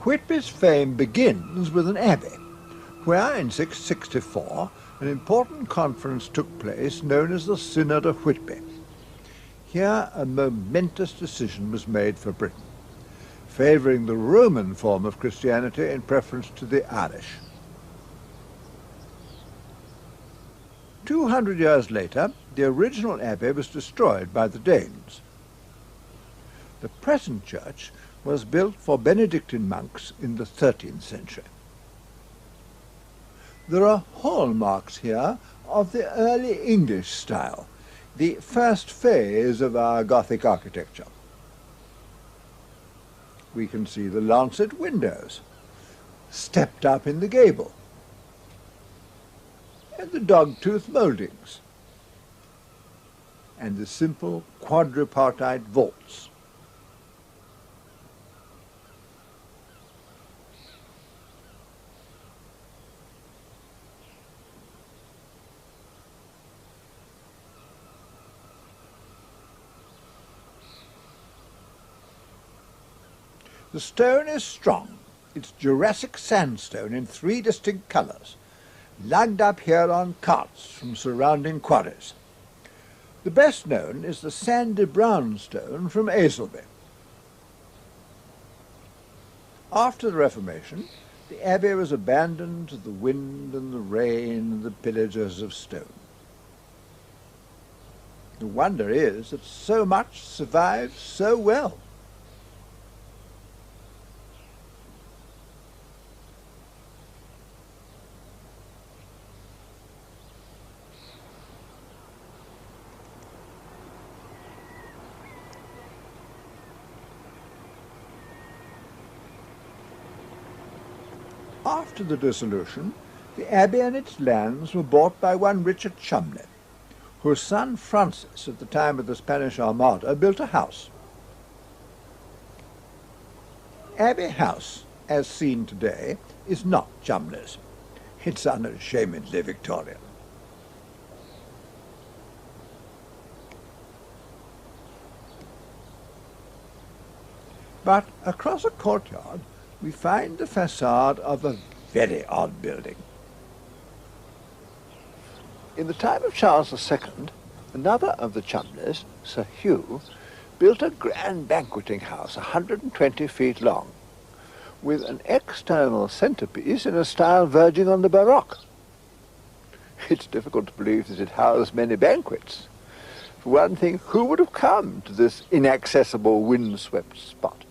Whitby's fame begins with an abbey, where in 664 an important conference took place known as the Synod of Whitby. Here a momentous decision was made for Britain, favouring the Roman form of Christianity in preference to the Irish. 200 years later, the original abbey was destroyed by the Danes. The present church was built for Benedictine monks in the 13th century. There are hallmarks here of the early English style, the first phase of our Gothic architecture. We can see the lancet windows, stepped up in the gable, and the dog-tooth mouldings, and the simple quadripartite vaults. The stone is strong. It's Jurassic sandstone in 3 distinct colours, lugged up here on carts from surrounding quarries. The best known is the sandy brown stone from Aisleby. After the Reformation, the abbey was abandoned to the wind and the rain and the pillagers of stone. The wonder is that so much survives so well. After the dissolution, the abbey and its lands were bought by one Richard Cholmondeley, whose son Francis, at the time of the Spanish Armada, built a house. Abbey House, as seen today, is not Cholmondeley's. It's unashamedly Victorian. But across a courtyard, we find the facade of a very odd building. In the time of Charles II, another of the Cholmondeleys, Sir Hugh, built a grand banqueting house 120 feet long, with an external centrepiece in a style verging on the Baroque. It's difficult to believe that it housed many banquets. For one thing, who would have come to this inaccessible, windswept spot?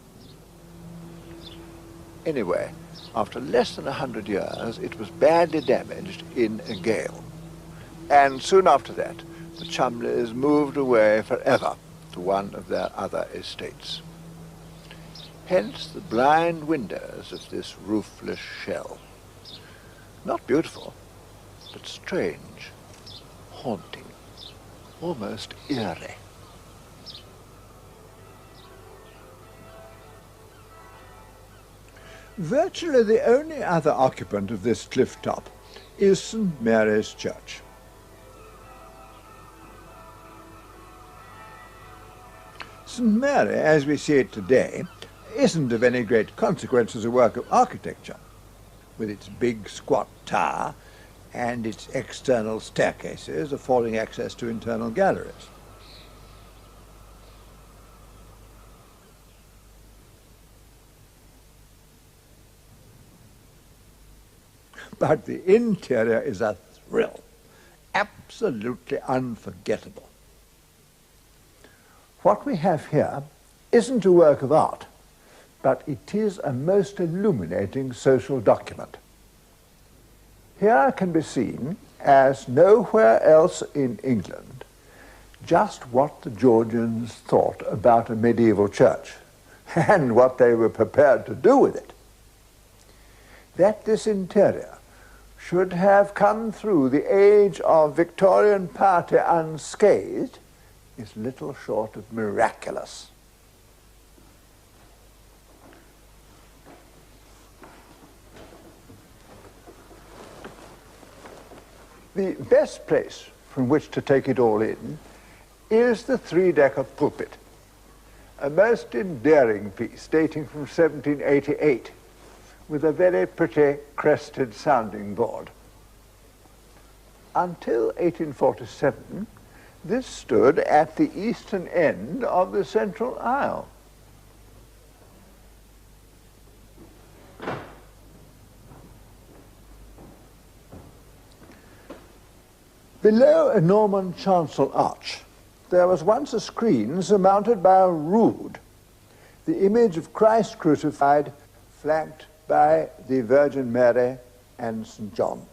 Anyway, after less than 100 years, it was badly damaged in a gale. And soon after that, the Cholmondeleys moved away forever to one of their other estates. Hence the blind windows of this roofless shell. Not beautiful, but strange, haunting, almost eerie. Virtually the only other occupant of this cliff top is St. Mary's Church. St. Mary, as we see it today, isn't of any great consequence as a work of architecture, with its big squat tower and its external staircases affording access to internal galleries. But the interior is a thrill, absolutely unforgettable. What we have here isn't a work of art, but it is a most illuminating social document. Here can be seen, as nowhere else in England, just what the Georgians thought about a medieval church, and what they were prepared to do with it. That this interior should have come through the age of Victorian piety unscathed is little short of miraculous. The best place from which to take it all in is the three-decker pulpit, a most endearing piece dating from 1788. with a very pretty crested sounding board. Until 1847, this stood at the eastern end of the central aisle. Below a Norman chancel arch, there was once a screen surmounted by a rood, the image of Christ crucified, flanked by the Virgin Mary and St. John.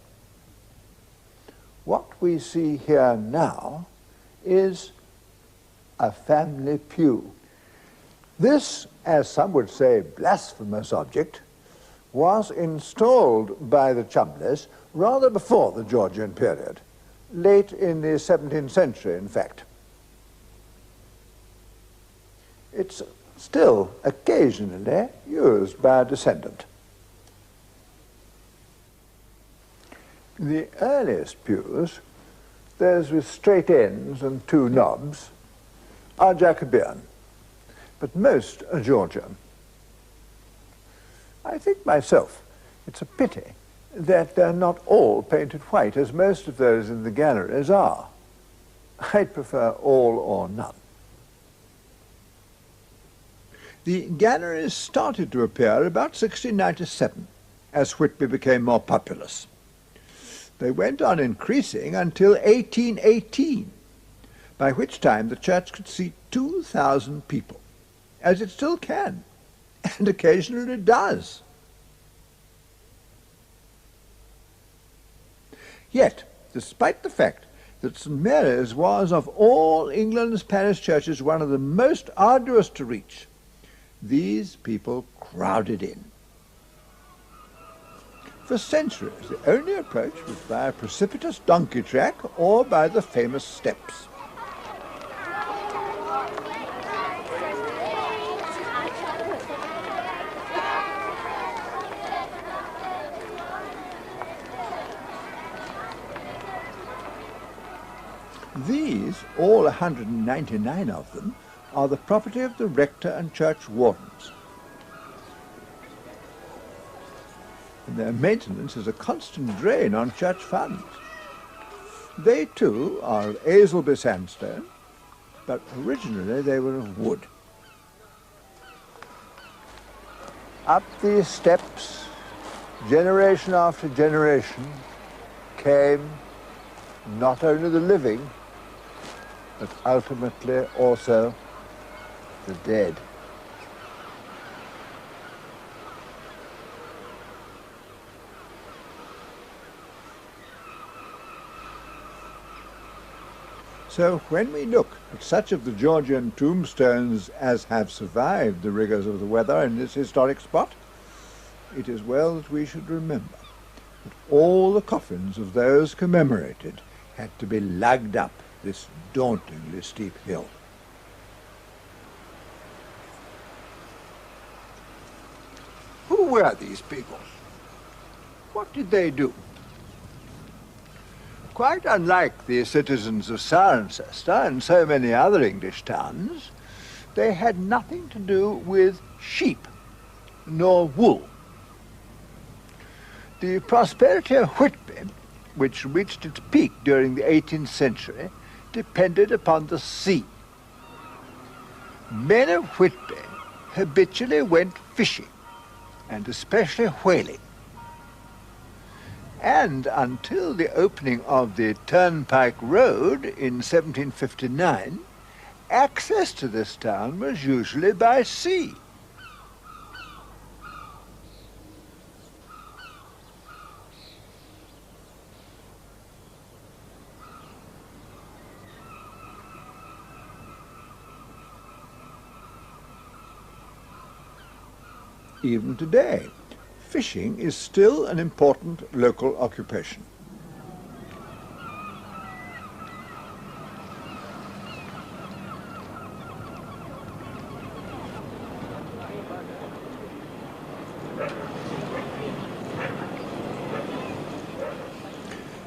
What we see here now is a family pew. This, as some would say, blasphemous object was installed by the Chumleys rather before the Georgian period, late in the 17th century, in fact. It's still occasionally used by a descendant. The earliest pews, those with straight ends and two knobs, are Jacobean, but most are Georgian. I think myself it's a pity that they're not all painted white, as most of those in the galleries are. I'd prefer all or none. The galleries started to appear about 1697, as Whitby became more populous. They went on increasing until 1818, by which time the church could seat 2,000 people, as it still can, and occasionally does. Yet, despite the fact that St. Mary's was, of all England's parish churches, one of the most arduous to reach, these people crowded in. For centuries, the only approach was by a precipitous donkey track or by the famous steps. These, all 199 of them, are the property of the rector and church wardens. And their maintenance is a constant drain on church funds. They too are of Aylesby sandstone, but originally they were of wood. Up these steps, generation after generation, came not only the living, but ultimately also the dead. So when we look at such of the Georgian tombstones as have survived the rigors of the weather in this historic spot, it is well that we should remember that all the coffins of those commemorated had to be lugged up this dauntingly steep hill. Who were these people? What did they do? Quite unlike the citizens of Cirencester and so many other English towns, they had nothing to do with sheep nor wool. The prosperity of Whitby, which reached its peak during the 18th century, depended upon the sea. Men of Whitby habitually went fishing, and especially whaling. And until the opening of the Turnpike Road in 1759, access to this town was usually by sea. Even today, fishing is still an important local occupation.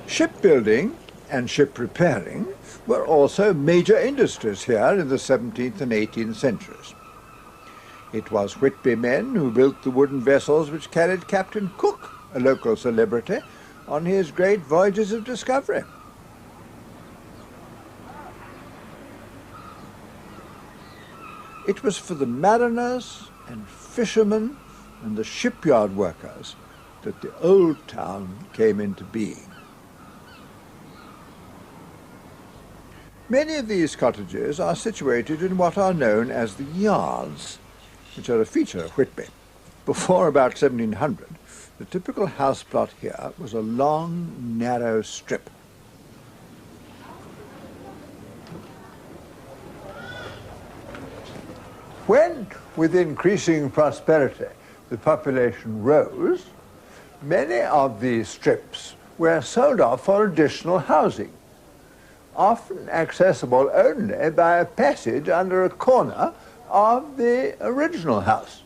Shipbuilding and ship repairing were also major industries here in the 17th and 18th centuries. It was Whitby men who built the wooden vessels which carried Captain Cook, a local celebrity, on his great voyages of discovery. It was for the mariners and fishermen and the shipyard workers that the old town came into being. Many of these cottages are situated in what are known as the yards, which are a feature of Whitby. Before about 1700, the typical house plot here was a long, narrow strip. When, with increasing prosperity, the population rose, many of these strips were sold off for additional housing, often accessible only by a passage under a corner of the original house.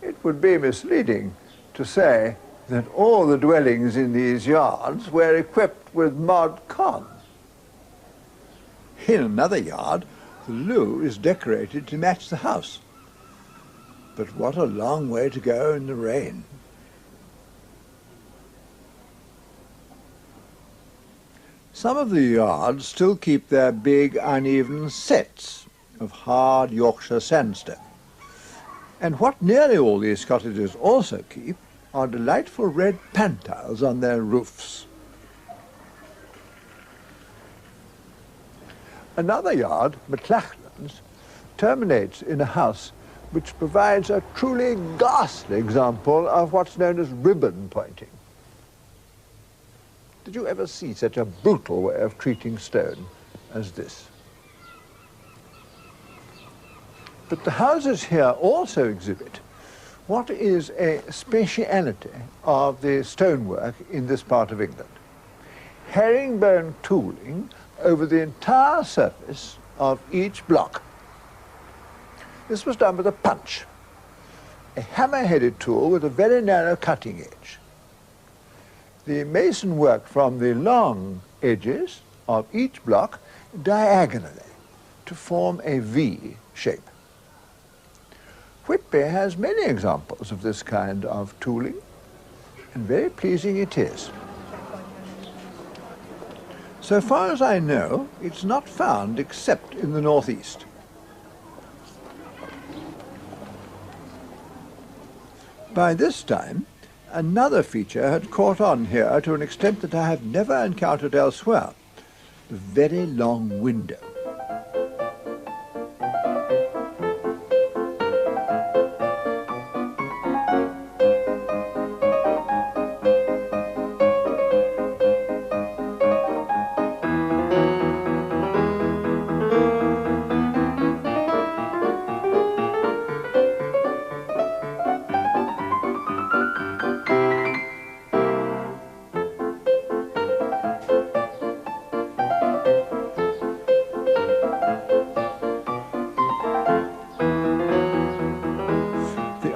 It would be misleading to say that all the dwellings in these yards were equipped with mod cons. In another yard, the loo is decorated to match the house. But what a long way to go in the rain. Some of the yards still keep their big, uneven sets of hard Yorkshire sandstone. And what nearly all these cottages also keep are delightful red pantiles on their roofs. Another yard, McLachlan's, terminates in a house which provides a truly ghastly example of what's known as ribbon pointing. Did you ever see such a brutal way of treating stone as this? But the houses here also exhibit what is a speciality of the stonework in this part of England. Herringbone tooling over the entire surface of each block. This was done with a punch, a hammer-headed tool with a very narrow cutting edge. The mason worked from the long edges of each block diagonally to form a V shape. Whitby has many examples of this kind of tooling, and very pleasing it is. So far as I know, it's not found except in the northeast. By this time, another feature had caught on here to an extent that I have never encountered elsewhere, the very long window.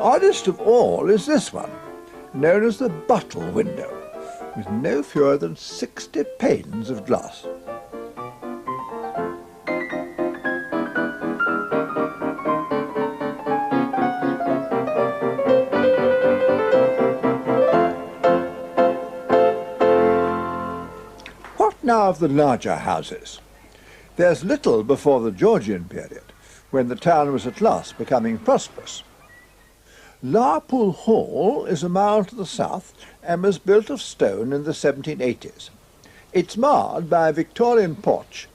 Oddest of all is this one, known as the bottle window, with no fewer than 60 panes of glass. What now of the larger houses? There's little before the Georgian period, when the town was at last becoming prosperous. Larpool Hall is a mile to the south and was built of stone in the 1780s. It's marred by a Victorian porch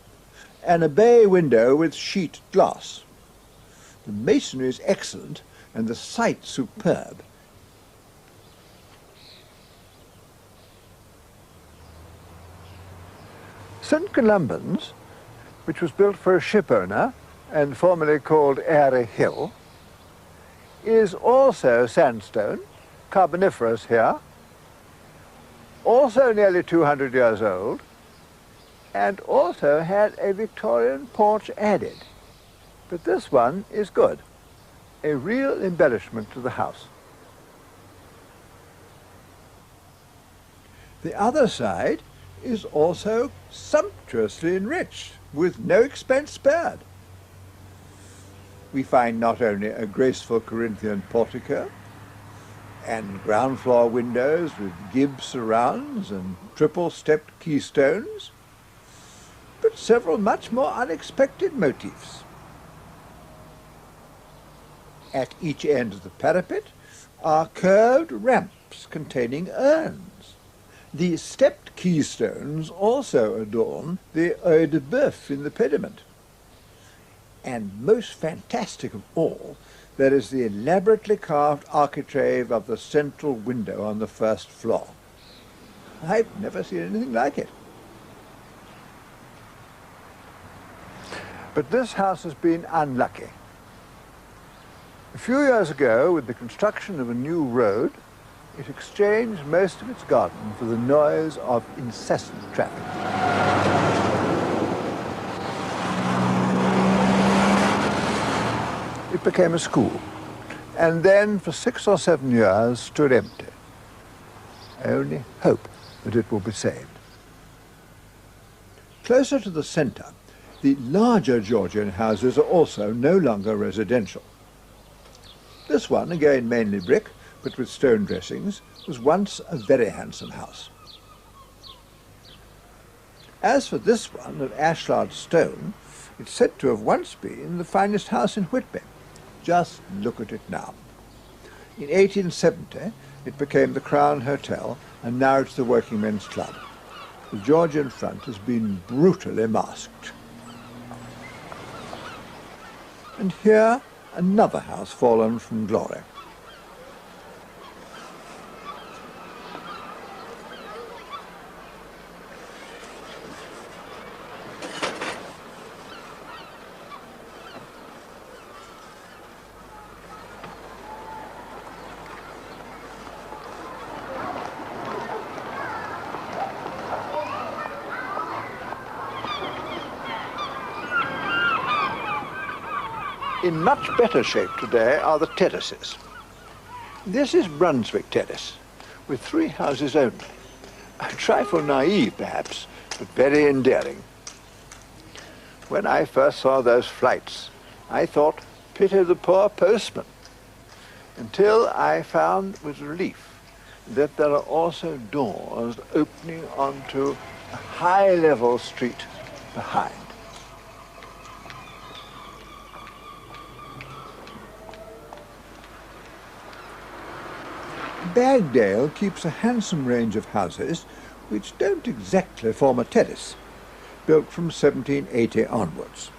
and a bay window with sheet glass. The masonry is excellent and the site superb. St. Columban's, which was built for a ship owner and formerly called Airy Hill, is also sandstone, carboniferous here, also nearly 200 years old, and also had a Victorian porch added. But this one is good, a real embellishment to the house. The other side is also sumptuously enriched, with no expense spared. we find not only a graceful Corinthian portico and ground floor windows with Gibbs surrounds and triple-stepped keystones, but several much more unexpected motifs. At each end of the parapet are curved ramps containing urns. The stepped keystones also adorn the œil de bœuf in the pediment. And most fantastic of all, there is the elaborately carved architrave of the central window on the first floor. I've never seen anything like it. But this house has been unlucky. A few years ago, with the construction of a new road, it exchanged most of its garden for the noise of incessant traffic. It became a school, and then for 6 or 7 years stood empty. I only hope that it will be saved. Closer to the centre, the larger Georgian houses are also no longer residential. This one, again mainly brick, but with stone dressings, was once a very handsome house. As for this one of ashlar stone, it's said to have once been the finest house in Whitby. Just look at it now. In 1870, it became the Crown Hotel, and now it's the Working Men's Club. The Georgian front has been brutally masked. And here, another house fallen from glory. In much better shape today are the terraces. This is Brunswick Terrace, with 3 houses only. A trifle naive, perhaps, but very endearing. When I first saw those flights, I thought, pity the poor postman, until I found with relief that there are also doors opening onto a high-level street behind. Bagdale keeps a handsome range of houses which don't exactly form a terrace, built from 1780 onwards.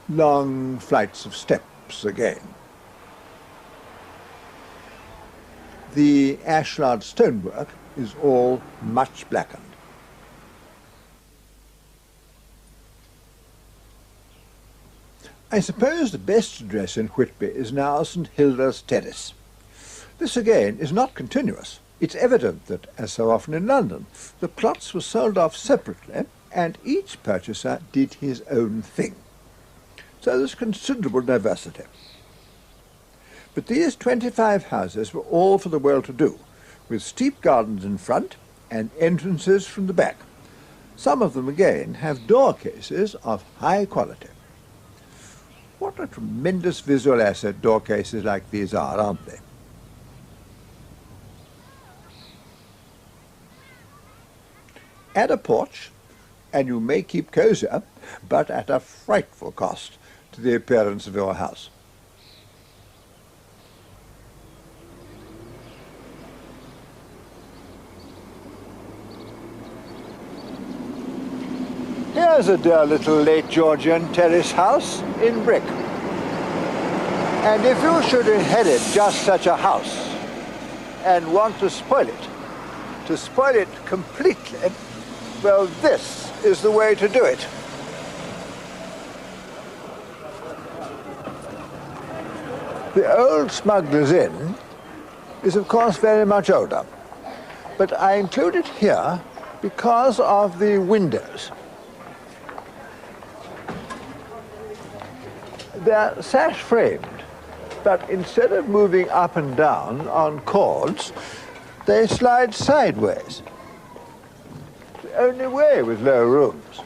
Long flights of steps again. The ashlar stonework is all much blackened. I suppose the best address in Whitby is now St Hilda's Terrace. This again is not continuous. It's evident that, as so often in London, the plots were sold off separately and each purchaser did his own thing. So there's considerable diversity. But these 25 houses were all for the well-to-do, with steep gardens in front and entrances from the back. Some of them again have door cases of high quality. What a tremendous visual asset door cases like these are, aren't they? Add a porch, and you may keep cozier, but at a frightful cost to the appearance of your house. Here's a dear little late Georgian terrace house in brick. And if you should inherit just such a house and want to spoil it completely, well, this is the way to do it. The old Smuggler's Inn is, of course, very much older, but I include it here because of the windows. They're sash-framed, but instead of moving up and down on cords, they slide sideways. The only way with low rooms.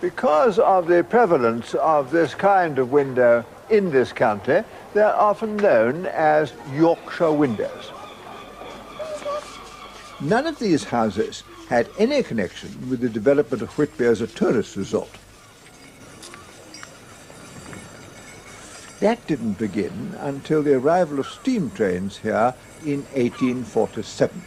Because of the prevalence of this kind of window in this country, they're often known as Yorkshire windows. None of these houses had any connection with the development of Whitby as a tourist resort. That didn't begin until the arrival of steam trains here in 1847.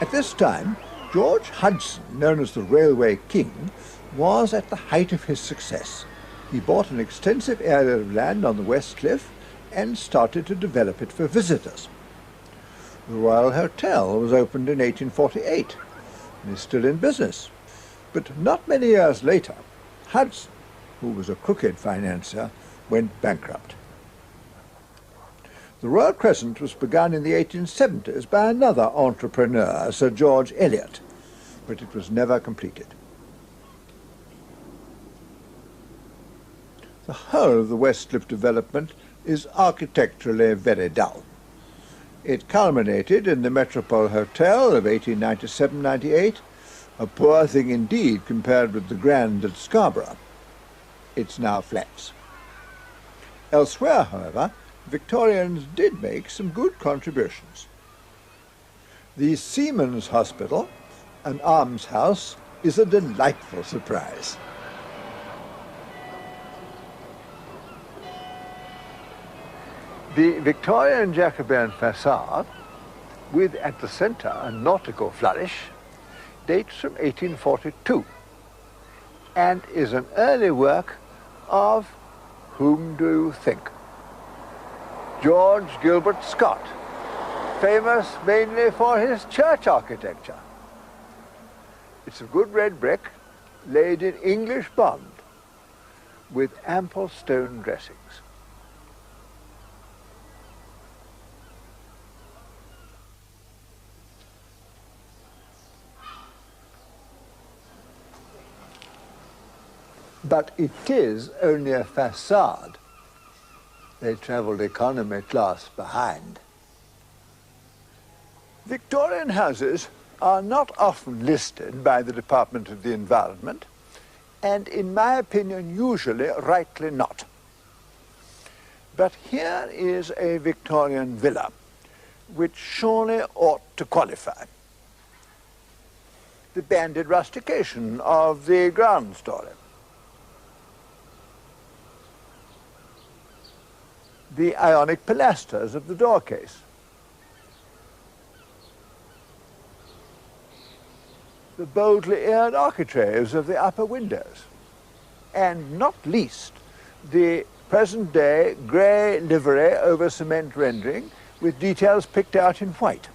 At this time, George Hudson, known as the Railway King, was at the height of his success. He bought an extensive area of land on the West Cliff and started to develop it for visitors. The Royal Hotel was opened in 1848 and is still in business. But not many years later, Hudson, who was a crooked financier, went bankrupt. The Royal Crescent was begun in the 1870s by another entrepreneur, Sir George Eliot, but it was never completed. The whole of the West Cliff development is architecturally very dull. It culminated in the Metropole Hotel of 1897-98, a poor thing indeed compared with the Grand at Scarborough. It's now flats. Elsewhere, however, Victorians did make some good contributions. The Seamen's Hospital, an almshouse, is a delightful surprise. The Victorian Jacobean facade, with at the centre a nautical flourish, dates from 1842 and is an early work of whom do you think? George Gilbert Scott, famous mainly for his church architecture. It's of good red brick, laid in English bond, with ample stone dressings. But it is only a facade. They travelled economy class behind. Victorian houses are not often listed by the Department of the Environment, and in my opinion, usually rightly not. But here is a Victorian villa, which surely ought to qualify. The banded rustication of the ground story. The Ionic pilasters of the door case. The boldly aired architraves of the upper windows. And not least, the present-day grey livery over cement rendering with details picked out in white.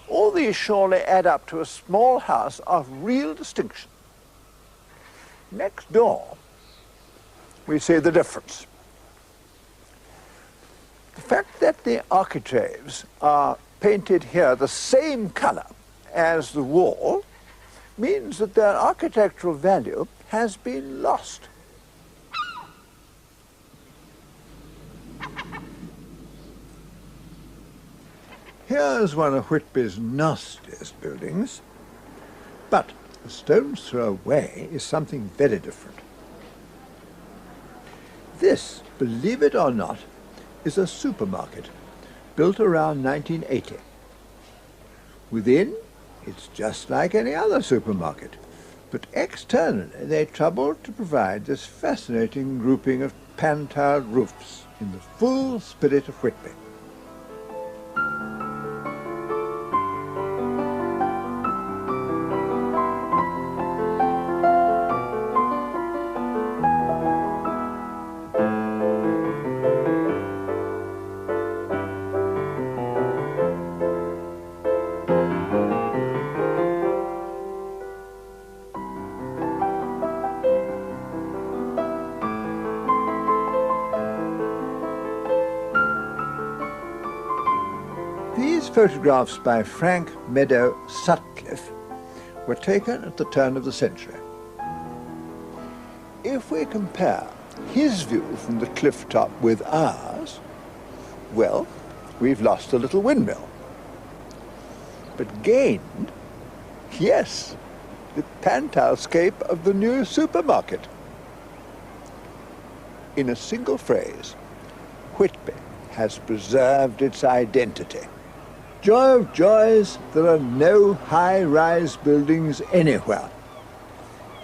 All these surely add up to a small house of real distinction. Next door, we see the difference. The fact that the architraves are painted here the same color as the wall means that their architectural value has been lost. Here's one of Whitby's nastiest buildings, but a stone's throw away is something very different. This, believe it or not, is a supermarket built around 1980. Within, it's just like any other supermarket, but externally they troubled to provide this fascinating grouping of pan-tiled roofs in the full spirit of Whitby. These photographs by Frank Meadow Sutcliffe were taken at the turn of the century. If we compare his view from the cliff top with ours, well, we've lost a little windmill. but gained, yes, the penthousescape of the new supermarket. In a single phrase, Whitby has preserved its identity. Joy of joys, there are no high-rise buildings anywhere.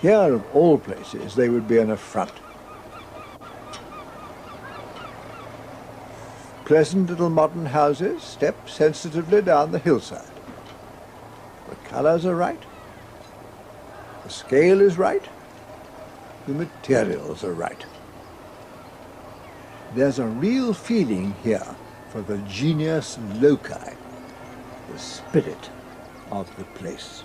Here, of all places, they would be an affront. Pleasant little modern houses step sensitively down the hillside. The colours are right, the scale is right, the materials are right. There's a real feeling here for the genius loci, the spirit of the place.